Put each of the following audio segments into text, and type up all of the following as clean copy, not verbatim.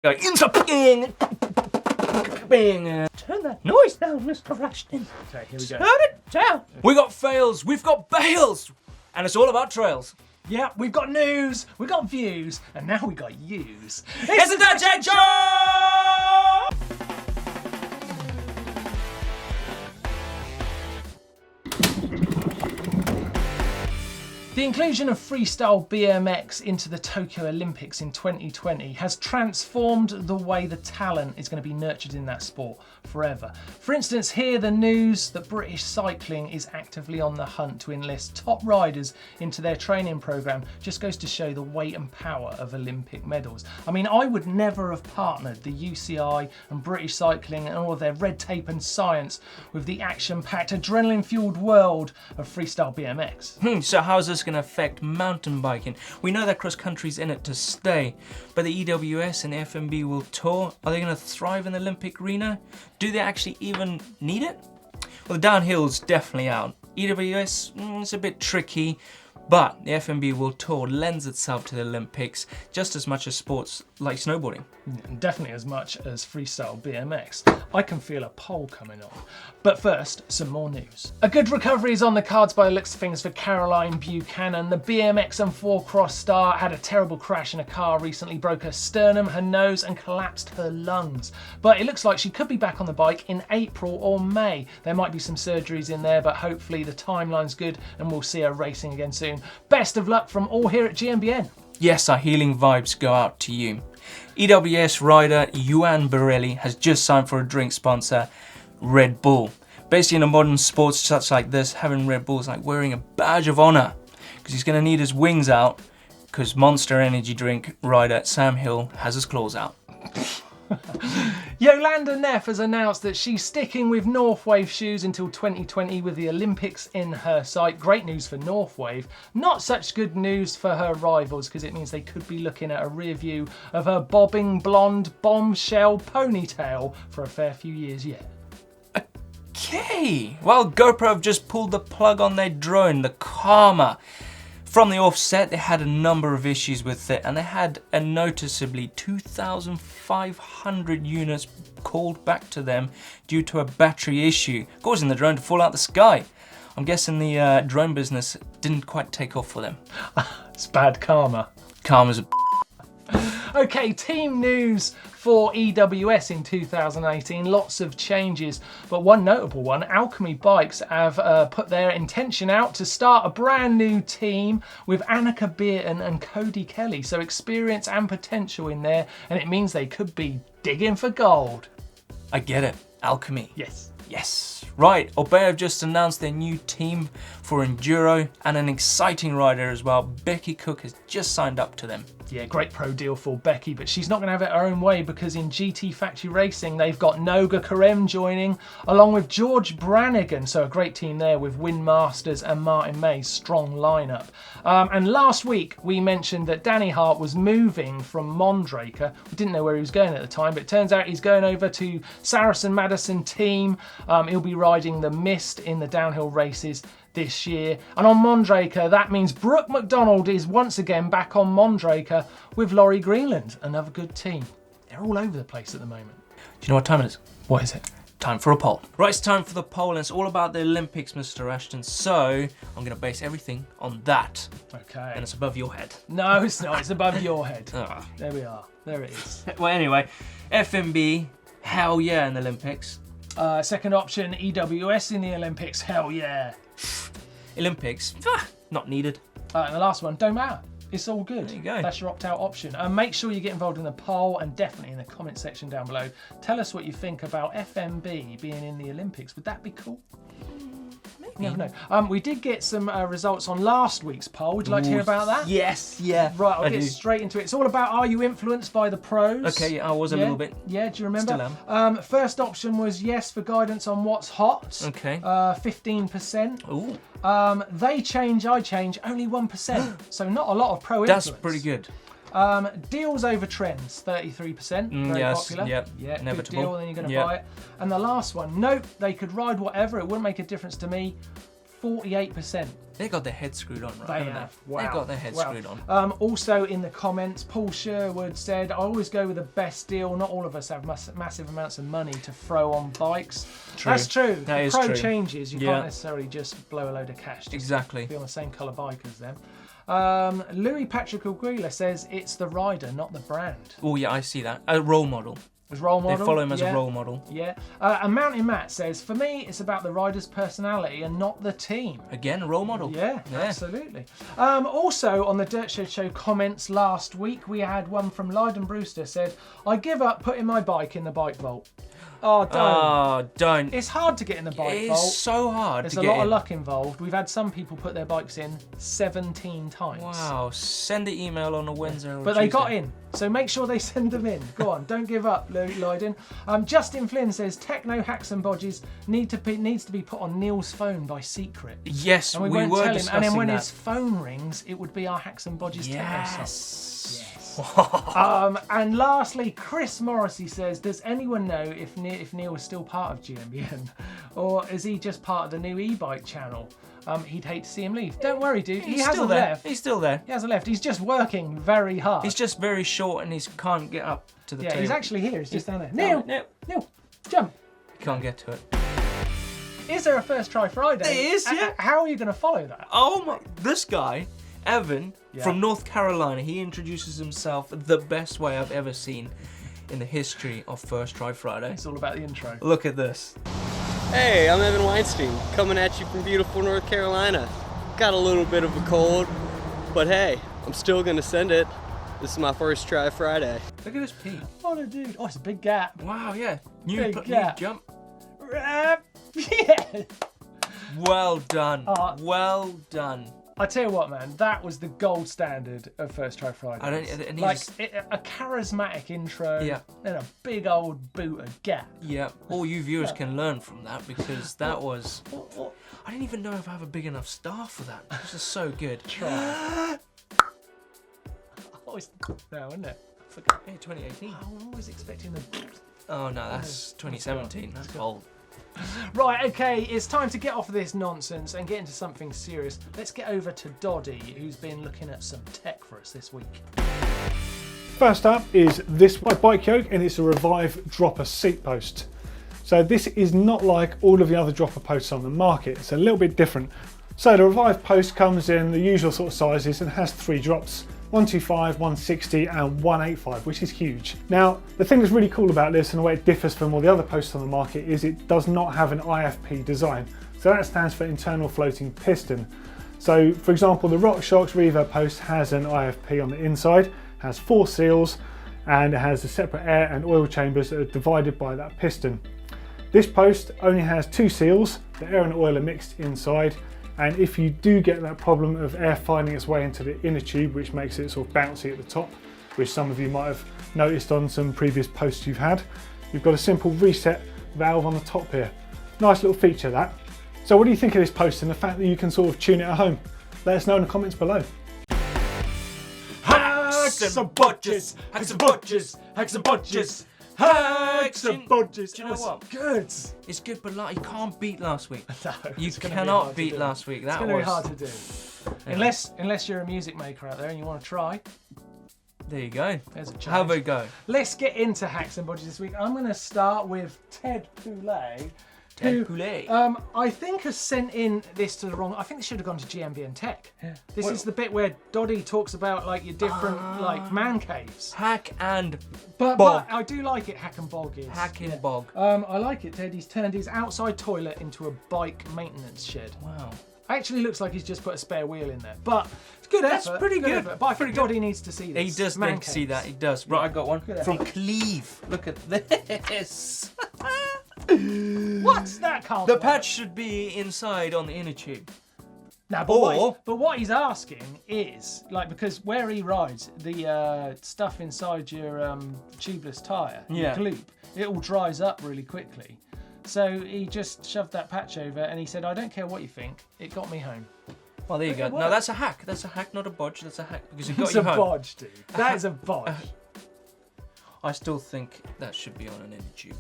Go Instabangers. Turn that noise down, Mr. Rushton. Okay, here we go. Turn it down. We got fails, we've got bales, and it's all about trails. Yeah, we've got news, we've got views, and now we got yous. It's the Dutch Head Show! The inclusion of freestyle BMX into the Tokyo Olympics in 2020 has transformed the way the talent is going to be nurtured in that sport forever. For instance, hear the news that British cycling is actively on the hunt to enlist top riders into their training programme just goes to show the weight and power of Olympic medals. I mean, I would never have partnered the UCI and British cycling and all of their red tape and science with the action-packed, adrenaline-fueled world of freestyle BMX. So how's this going to affect mountain biking? We know that cross country's in it to stay, but the EWS and FMB will tour. Are they going to thrive in the Olympic arena? Do they actually even need it? Well, the downhill's definitely out. EWS, it's a bit tricky, but the FMB World Tour lends itself to the Olympics just as much as sports like snowboarding. Definitely as much as freestyle BMX. I can feel a poll coming on. But first, some more news. A good recovery is on the cards by the looks of things for Caroline Buchanan. The BMX and 4-cross star had a terrible crash in a car recently, broke her sternum, her nose and collapsed her lungs. But it looks like she could be back on the bike in April or May. There might be some surgeries in there, but hopefully the timeline's good and we'll see her racing again soon. Best of luck from all here at GMBN. Yes, our healing vibes go out to you. EWS rider Yoann Barelli has just signed for a drink sponsor, Red Bull. Basically in a modern sports such like this, having Red Bull is like wearing a badge of honor because he's going to need his wings out because Monster Energy drink rider Sam Hill has his claws out. Jolanda Neff has announced that she's sticking with Northwave shoes until 2020 with the Olympics in her sight. Great news for Northwave. Not such good news for her rivals because it means they could be looking at a rear view of her bobbing blonde bombshell ponytail for a fair few years yet. Okay, well GoPro have just pulled the plug on their drone, the Karma. From the offset, they had a number of issues with it and they had a noticeably 2,500 units called back to them due to a battery issue, causing the drone to fall out the sky. I'm guessing the drone business didn't quite take off for them. It's bad karma. Karma's a Okay, team news for EWS in 2018. Lots of changes, but one notable one, Alchemy Bikes have put their intention out to start a brand new team with Annika Beerton and Cody Kelly. So experience and potential in there, and it means they could be digging for gold. I get it. Alchemy. Yes. Yes. Right, Obey have just announced their new team for Enduro and an exciting rider as well. Becky Cook has just signed up to them. Yeah, great pro deal for Becky, but she's not going to have it her own way because in GT Factory Racing, they've got Noga Karem joining along with George Brannigan. So a great team there with Win Masters and Martin May's strong lineup. And last week, we mentioned that Danny Hart was moving from Mondraker. We didn't know where he was going at the time, but it turns out he's going over to Saracen Madison team. He'll be riding the Mist in the downhill races this year. And on Mondraker, that means Brooke McDonald is once again back on Mondraker with Laurie Greenland, another good team. They're all over the place at the moment. Do you know what time it is? What is it? Time for a poll. Right, it's time for the poll and it's all about the Olympics, Mr. Ashton. So I'm going to base everything on that. Okay. And it's above your head. No, it's not. It's above your head. Ah. There we are. There it is. Well, anyway, FMB, hell yeah in the Olympics. Second option, EWS in the Olympics. Hell yeah. Olympics, not needed. And the last one, don't matter. It's all good. There you go. That's your opt-out option. And make sure you get involved in the poll and definitely in the comment section down below. Tell us what you think about FMB being in the Olympics. Would that be cool? Maybe. You never know. We did get some results on last week's poll. Would you like to hear about that? Yes, yeah. Right, I'll get straight into it. It's all about, are you influenced by the pros? Okay, I was a little bit. Yeah, do you remember? Still am. First option was yes for guidance on what's hot. Okay. 15%. Ooh. They change, I change, only 1%. So not a lot of pro influence. That's pretty good. Deals over trends, 33%. Very yes, popular. yep, Yeah, inevitable. good deal, then you're going to buy it. And the last one, nope, they could ride whatever, it wouldn't make a difference to me. 48%. They got their head screwed on, right? They have. Wow. They got their head screwed on. Also in the comments, Paul Sherwood said, I always go with the best deal. Not all of us have massive amounts of money to throw on bikes. True. That's true. That is Pro true. changes. You can't necessarily just blow a load of cash. Just Exactly. be on the same colour bike as them. Louis Patrick Aguila says it's the rider, not the brand. Oh yeah, I see that. A role model. As role model. They follow him as a role model. Yeah. And Mountain Matt says, for me, it's about the rider's personality and not the team. Again, a role model. Yeah, absolutely. Also, on the Dirt Shed Show comments last week, we had one from Lyden Brewster said, I give up putting my bike in the bike vault. Oh, don't. Oh, don't. It's hard to get in the bike vault. It's so hard There's to a get lot in. of luck involved. We've had some people put their bikes in 17 times. Wow, send the email on a Wednesday or But Tuesday. they got in, so make sure they send them in. Go on, don't give up, Lyden. Justin Flynn says techno hacks and bodges needs to be put on Neil's phone by secret. Yes, And we were won't tell him. discussing And then when that. his phone rings, it would be our hacks and bodges techno song. Yes. And lastly, Chris Morrissey says, does anyone know if Neil is still part of GMBN? Or is he just part of the new e-bike channel? He'd hate to see him leave. Don't worry, dude. He hasn't left. He's still there. He hasn't left. He's just working very hard. He's just very short and he can't get up to the table. He's actually here. He's just down there. Neil, jump. He can't get to it. Is there a First Try Friday? There is, yeah. How are you going to follow that? Oh my! This guy, Evan from North Carolina, he introduces himself the best way I've ever seen in the history of First Try Friday. It's all about the intro. Look at this. Hey, I'm Evan Weinstein, coming at you from beautiful North Carolina. Got a little bit of a cold, but hey, I'm still gonna send it. This is my First Try Friday. Look at this peak. Oh, no, dude. Oh, it's a big gap. Wow, yeah. Big New gap. jump. Yeah. Well done. Well done. I tell you what, man, that was the gold standard of First Try Friday. A charismatic intro, and a big old boot of gap. Yeah, all you viewers can learn from that because that was. I didn't even know if I have a big enough staff for that. This is so good. Try. No, isn't it? I forgot. Yeah, 2018. I'm always expecting the. Oh no, that's 2017. That's old. Right, okay, it's time to get off of this nonsense and get into something serious. Let's get over to Doddy, who's been looking at some tech for us this week. First up is this bike yoke, and it's a Revive dropper seat post. So this is not like all of the other dropper posts on the market. It's a little bit different. So the Revive post comes in the usual sort of sizes and has 3 drops. 125, 160 and 185, which is huge. Now, the thing that's really cool about this and the way it differs from all the other posts on the market is it does not have an IFP design. So that stands for internal floating piston. So for example, the RockShox Reverb post has an IFP on the inside, has 4 seals, and it has a separate air and oil chambers that are divided by that piston. This post only has 2 seals, the air and oil are mixed inside, and if you do get that problem of air finding its way into the inner tube, which makes it sort of bouncy at the top, which some of you might have noticed on some previous posts you've had, you've got a simple reset valve on the top here. Nice little feature that. So what do you think of this post and the fact that you can sort of tune it at home? Let us know in the comments below. Hacks and bodges, hacks and bodges, hacks and bodges. Hacks and bodges. Do you know what? Good. It's good, but like, you can't beat last week. No, You cannot beat last week. That It's going to was be hard to do. Unless you're a music maker out there and you want to try. There you go. There's a challenge. How we go? Let's get into hacks and bodges this week. I'm going to start with Ted Poulet. Ted Poulet. I think has sent in this to the wrong. I think it should have gone to GMBN Tech. Yeah. This is the bit where Doddy talks about like your different like man caves. Hack and But bog. I do like it. Hack and bog is. Hack and bog. I like it. Ted. He's turned his outside toilet into a bike maintenance shed. Wow. Actually, looks like he's just put a spare wheel in there. But it's good That's effort. pretty good. Effort. But I think Doddy needs to see this. He does Man need to see caves. that. He does. Right, I got one Good from Cleve. Look at this. What's that, Carl? The patch should be inside on the inner tube. Now, but what he's asking is, like, because where he rides, the stuff inside your tubeless tyre, your gloop, it all dries up really quickly. So he just shoved that patch over and he said, I don't care what you think, it got me home. Well, there you go. No, that's a hack. That's a hack, not a bodge. That's a hack because it got It's you a home. bodge, dude. That is a bodge. I still think that should be on an inner tube.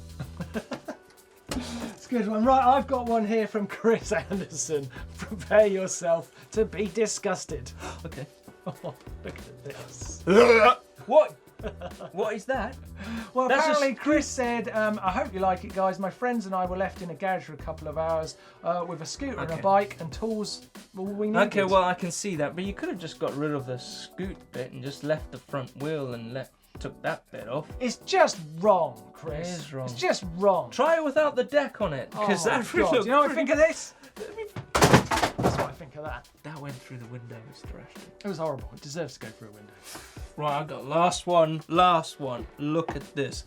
Good one. Right, I've got one here from Chris Anderson. Prepare yourself to be disgusted. Okay. Oh, look at this. What? What is that? Well, That's apparently Chris said, I hope you like it, guys. My friends and I were left in a garage for a couple of hours with a scooter and a bike and tools all we needed. Okay, well, I can see that, but you could have just got rid of the scoot bit and just left the front wheel and took that bit off. It's just wrong, Chris. It is wrong. It's just wrong. Try it without the deck on it, because that God. really Do you know what I think of this? That's what I think of that. That went through the window, Mr. Ashley. It was horrible. It deserves to go through a window. Right, I got last one. Look at this.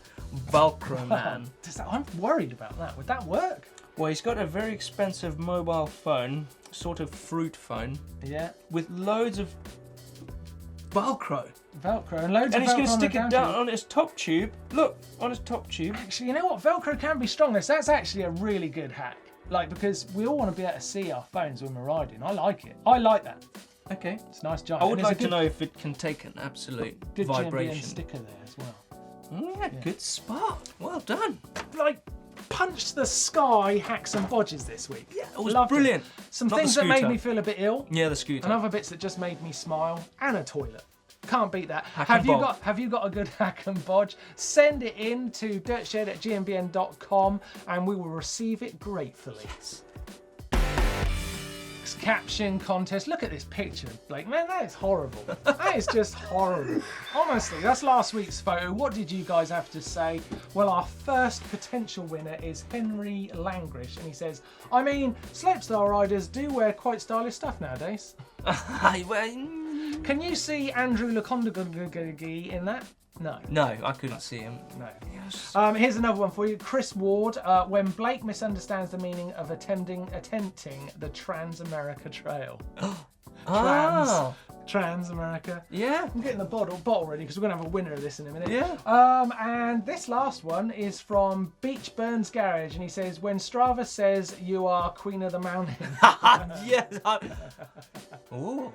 Velcro man. I'm worried about that. Would that work? Well, he's got a very expensive mobile phone, sort of fruit phone, Yeah. with loads of Velcro. Velcro and loads of And he's going to Velcro on stick the it down on his top tube. Look, on his top tube. Actually, you know what? Velcro can be strong. That's actually a really good hack. Like, because we all want to be able to see our phones when we're riding. I like it. I like that. Okay. It's a nice giant. I would And there's like a to good- know if it can take an absolute good vibration. GMBN sticker there as well. Yeah, good spot. Well done. Like, punch the sky hacks and bodges this week. Yeah, it was Loved it. brilliant. Some Not the things that made scooter. me feel a bit ill, Yeah, the scooter. and other bits that just made me smile, and a toilet. Can't beat that. Hack Have and you bodge. got a good hack and bodge? Send it in to dirtshed@gmbn.com and we will receive it gratefully. Caption contest. Look at this picture, Blake. Man, that is horrible. That is just horrible. Honestly, that's last week's photo. What did you guys have to say? Well, our first potential winner is Henry Langrish, and he says, I mean, slopestyle riders do wear quite stylish stuff nowadays. Can you see Andrew Leconde in that? No. No, I couldn't see him. No. Yes. Here's another one for you. Chris Ward, when Blake misunderstands the meaning of attempting the Trans-America Trail. Oh. Trans-America. Yeah. I'm getting the bottle ready because we're going to have a winner of this in a minute. Yeah. And this last one is from Beach Burns Garage, and he says, when Strava says you are Queen of the Mountain. Yes. Ooh.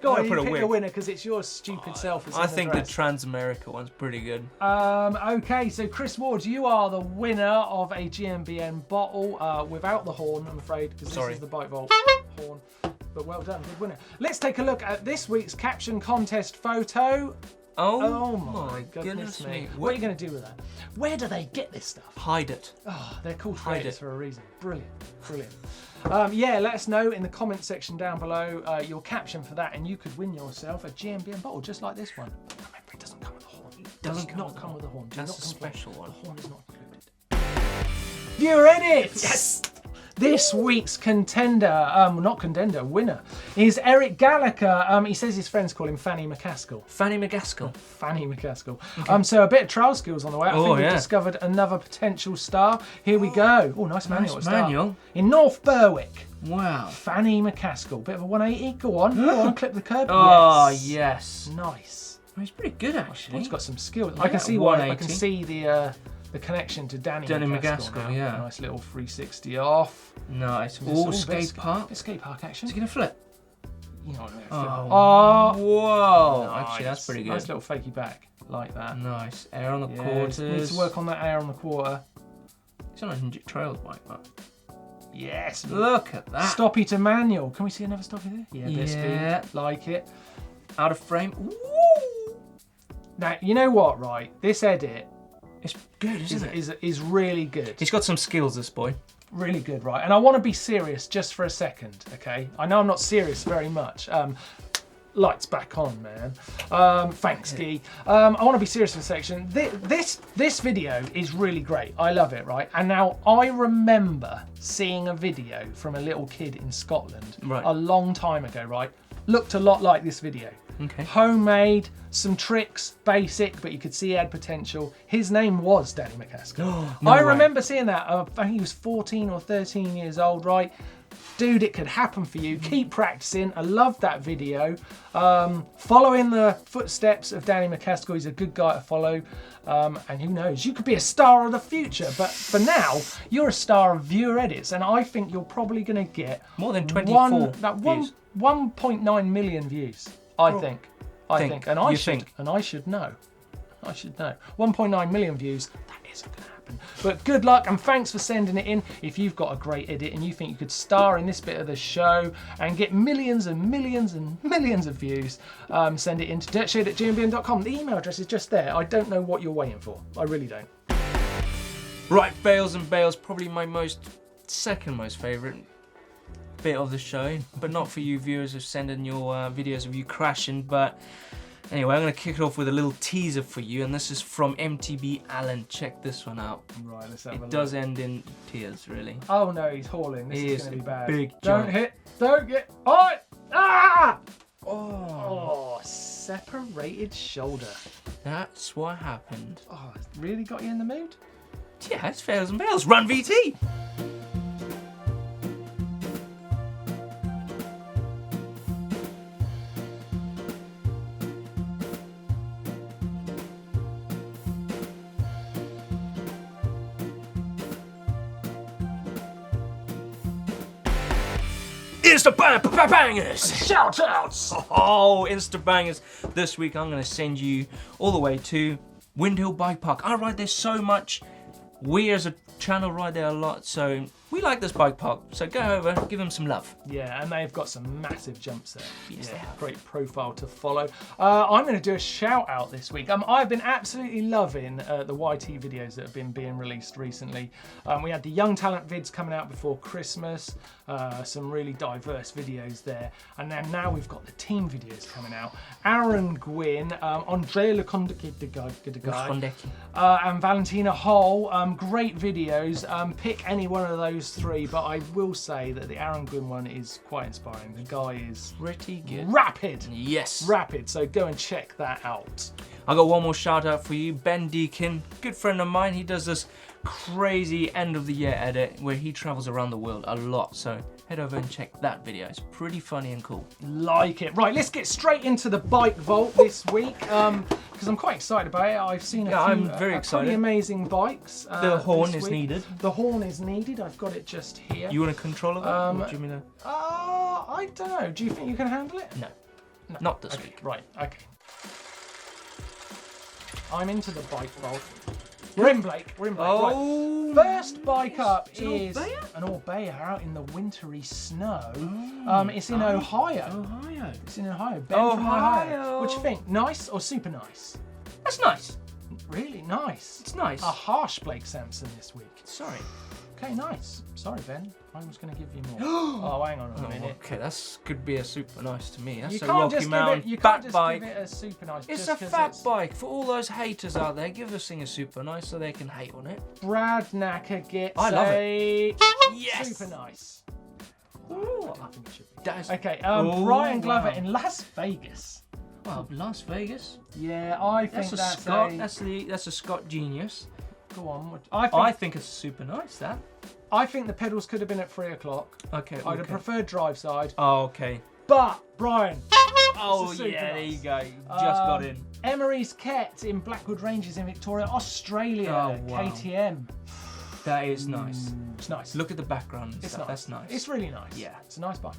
Go on, I'll you put a pick wig. the winner because it's your stupid self. That's I in think the dress. Trans-America one's pretty good. Okay, so Chris Ward, you are the winner of a GMBN bottle without the horn, I'm afraid, because this is the Bike Vault horn. But well done, good winner. Let's take a look at this week's Caption Contest photo. Oh my goodness me. What are you going to do with that? Where do they get this stuff? Hide it. Oh, they're called Hide traders it. for a reason. Brilliant, brilliant. Yeah, let us know in the comment section down below your caption for that, and you could win yourself a GMBN bottle just like this one. Remember, it doesn't come with a horn. It does not come with a horn. Do That's not a complain. special one. The horn is not included. Viewer edits! Yes! This week's contender, not contender, winner, is Eric Gallagher. He says his friends call him Fanny McCaskill. Fanny McGaskill. Fanny McCaskill. So a bit of trial skills on the way. I think we've discovered another potential star. Here we go. Oh, nice manual. Nice at start. manual. In North Berwick. Wow. Fanny McCaskill. Bit of a 180. Go on, clip the curb. Oh, Yes. yes. Nice. Well, he's pretty good, actually. He's got some skills. Yeah, I can see why. I 180. can see the connection to Danny McCaskill, now. yeah. Nice little 360 off. Nice. Just All a skate park. Bit skate park action. Is he going to flip? You know what I mean? Oh. Whoa. Nice. Actually, that's pretty good. Nice little fakey back. Like that. Nice. Air on the Yeah, quarters. needs to work on that air on the quarter. It's on a Ninja Trails bike, that. Yes. Look at that. Stoppy to manual. Can we see another stoppy there? Yeah, bit of Yeah. speed. Like it. Out of frame. Woo! Now, you know what, right? This edit It's good, isn't it? is really good. He's got some skills, this boy. Really good, right? And I want to be serious just for a second, okay? I know I'm not serious very much. Lights back on, man. Thanks, Guy. I want to be serious for a section. This video is really great. I love it, right? And now I remember seeing a video from a little kid in Scotland a long time ago, right? Looked a lot like this video. Okay. Homemade, some tricks, basic, but you could see he had potential. His name was Danny McCaskill. I remember seeing that. I think he was 14 or 13 years old, right? Dude, it could happen for you. Keep practicing. I loved that video. Follow in the footsteps of Danny McCaskill. He's a good guy to follow. And who knows, you could be a star of the future. But for now, you're a star of viewer edits. And I think you're probably going to get more than 24 views. 1.9 million views, I think. And I should know. I should know. 1.9 million views, that isn't going to happen. happen. But good luck and thanks for sending it in. If you've got a great edit and you think you could star in this bit of the show and get millions and millions and millions of views, send it in to dirtshed@gmbn.com. The email address is just there. I don't know what you're waiting for. I really don't. Right, fails and bails, probably my second most favourite bit of the show, but not for you viewers who send in your videos of you crashing. But anyway, I'm going to kick it off with a little teaser for you, and this is from MTB Alan. Check this one out. Right, let's have a look. It does end in tears, really. Oh no, he's hauling. This is going to be bad. Big don't jump. hit. Don't get. Oh! Ah! Oh, separated shoulder. That's what happened. Oh, it's really got you in the mood? Yeah, it's fails and bails. Run VT! Instabangers! Shoutouts! Oh, Instabangers. This week I'm going to send you all the way to Windhill Bike Park. I ride there so much. We as a channel ride there a lot, so we like this bike park. So go over, give them some love. Yeah, and they've got some massive jumps there. Yes, yeah, they have. Great profile to follow. I'm going to do a shout out this week. I've been absolutely loving the YT videos that have been being released recently. We had the Young Talent vids coming out before Christmas, some really diverse videos there. And then now we've got the team videos coming out. Aaron Gwynn, Andrea Lecondé, and Valentina Hall. Great videos. Pick any one of those three, but I will say that the Aaron Gwynn one is quite inspiring. The guy is Pretty good. rapid. Yes. Rapid, so go and check that out. I got one more shout out for you, Ben Deakin, good friend of mine. He does this crazy end of the year edit where he travels around the world a lot. So head over and check that video. It's pretty funny and cool. Like it. Right, let's get straight into the bike vault this week because I'm quite excited about it. I've seen a few I'm very pretty excited. amazing bikes. The horn this is week. needed. The horn is needed. I've got it just here. You want a controller? Or do you mean I don't know. Do you think you can handle it? No, not this Okay, week. right, okay. I'm into the bike vault. We're in, Blake. We're in, Blake. Oh, Right. First bike up It's an is Orbea? an Orbea out in the wintry snow. It's in Ohio. Ohio. It's in Ohio. Ben from Ohio. Ohio. What do you think? Nice or super nice? That's nice. Really nice. It's nice. A harsh Blake Sampson this week. Sorry. Okay, nice. Sorry, Ben. I was going to give you more. Oh, hang on a minute. Okay, that's could be a super nice to me. That's You a can't Rocky just Mountain give it. You fat can't just bike. give it a super nice. It's just a 'cause fat it's bike. For all those haters out there, give this thing a super nice so they can hate on it. Brad Knacker gets I love a Yes. super nice. Ooh, I think it should be. that is Okay, Oh, Brian Glover wow. in Las Vegas. Well, Las Vegas. Yeah, I think That's that's a Scott. a... That's a Scott genius. Go on. I think it's super nice. That. I think the pedals could have been at 3 o'clock. Okay. I'd have preferred drive side. Oh, okay. But, Brian. Oh super yeah, there nice. you go. Just got in. Emery's Kett in Blackwood Ranges in Victoria, Australia. Oh, wow. KTM. That is nice. It's nice. Look at the background and It's stuff. nice. That's nice. It's really nice. Yeah. It's a nice bike.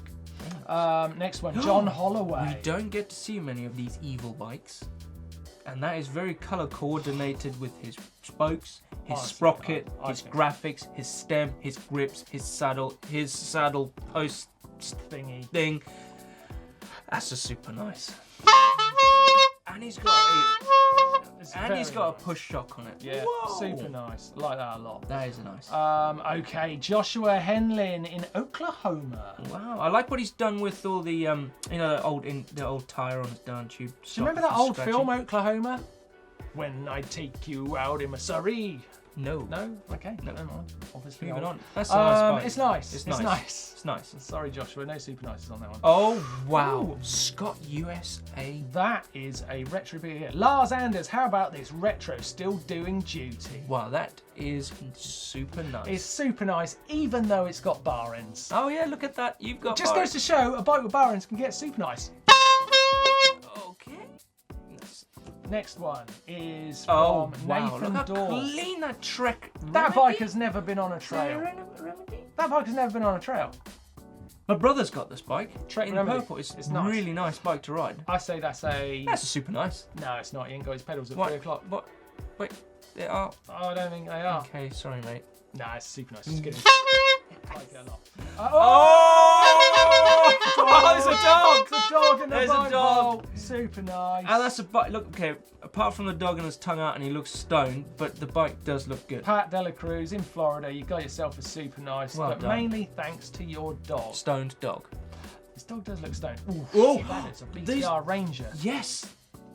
Next one, John Holloway. We don't get to see many of these evil bikes, and that is very color coordinated with his spokes, his Honestly, sprocket, I his think- graphics, his stem, his grips, his saddle post Thingy. thing. That's a super nice. And he's got It's and very he's got nice. a push shock on it. Yeah, Whoa. super nice. I like that a lot. That is nice. Okay, Joshua Henlin in Oklahoma. Wow, I like what he's done with all the the old tire on his down tube. Do you remember that old film, Oklahoma? When I take you out in Missouri. No. No? Okay, No. never mind. Obviously Moving old. on. That's a nice bike. It's nice. It's It's nice. nice. It's nice. Sorry, Joshua, no super nices on that one. Oh wow, Ooh. Scott USA. That is a retro beer here. Lars Anders, how about this retro still doing duty? Wow, that is super nice. It's super nice, even though it's got bar ends. Oh yeah, look at that. You've got Just goes to show a bike with bar ends can get super nice. Okay. Yes. Next one is Oh from wow, Nathan look how Dawes. clean that Trek. That Remedy? bike has never been on a trail. Remedy? That bike has never been on a trail. My brother's got this bike. Trek in Remedy. purple. It's It's nice. really nice bike to ride. I say that's a... That's super nice. No, it's not. He ain't got his pedals at What? 3 o'clock. What? Wait. They are. Oh, I don't think they are. Okay, sorry, mate. Nah, it's super nice. Just kidding. Oh, it's a dog! It's a dog in the There's a bike dog. vault. Super nice. And that's a bike. Look, okay, apart from the dog and his tongue out and he looks stoned, but the bike does look good. Pat Dela Cruz in Florida, you got yourself a super nice, Well but done. mainly thanks to your dog. Stoned dog. This dog does look stoned. Oh, That is a these- BTR Ranger. Yes,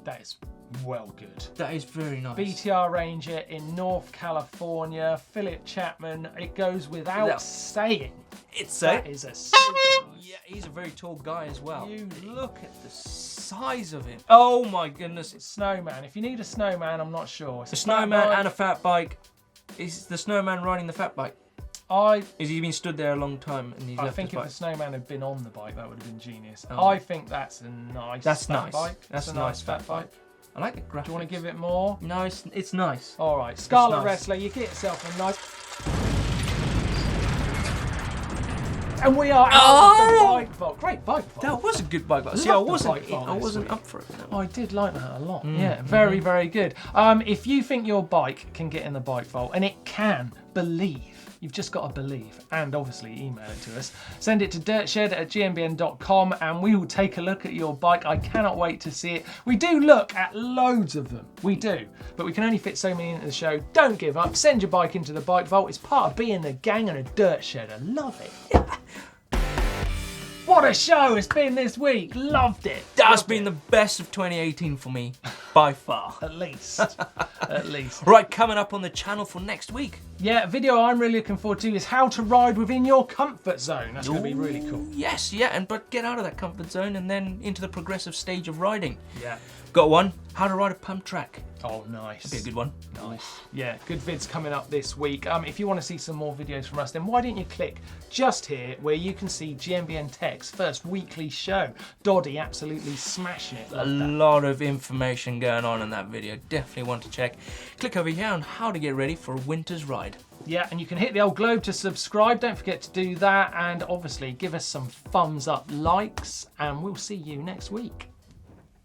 That is well good. that is very nice. BTR Ranger in North California, Philip Chapman. It goes without Yeah. saying. It's That is a super nice. Yeah, he's a very tall guy as well. You Look at the size of him. Oh my goodness. Snowman. If you need a snowman, I'm not sure. It's A fat snowman bike. and a fat bike. Is the snowman riding the fat bike? Has he been stood there a long time and he's I left think his if bike? the snowman had been on the bike, that would have been genius. Oh. I think that's a nice That's fat nice. bike. That's It's a nice fat bike. I like the graphics. Do you want to give it more? No, it's nice. All right, Scarlet nice. Wrestler, you get yourself a nice. And we are out of the bike vault. Great bike vault. That was a good bike. See, Love I the bike vault this wasn't week. up for it. No. Oh, I did like that a lot. Yeah, very, very good. If you think your bike can get in the bike vault, and it can, believe. You've just got to believe, and obviously email it to us. Send it to dirtshed@gmbn.com and we will take a look at your bike. I cannot wait to see it. We do look at loads of them, we do, but we can only fit so many into the show. Don't give up, send your bike into the bike vault. It's part of being the gang and a dirt shed. I love it. What a show it's been this week. Loved it. That's been the best of 2018 for me, by far. At least. At least. Right, coming up on the channel for next week. Yeah, a video I'm really looking forward to is how to ride within your comfort zone. That's going to be really cool. Yes, yeah, but get out of that comfort zone and then into the progressive stage of riding. Yeah. Got one, how to ride a pump track. Oh, nice. Be a good one. Nice. Yeah, good vids coming up this week. If you want to see some more videos from us, then why don't you click just here where you can see GMBN Tech's first weekly show. Doddy absolutely smashing it. A Love that. lot of information going on in that video. Definitely want to check. Click over here on how to get ready for a winter's ride. Yeah, and you can hit the old globe to subscribe. Don't forget to do that. And obviously give us some thumbs up likes. And we'll see you next week.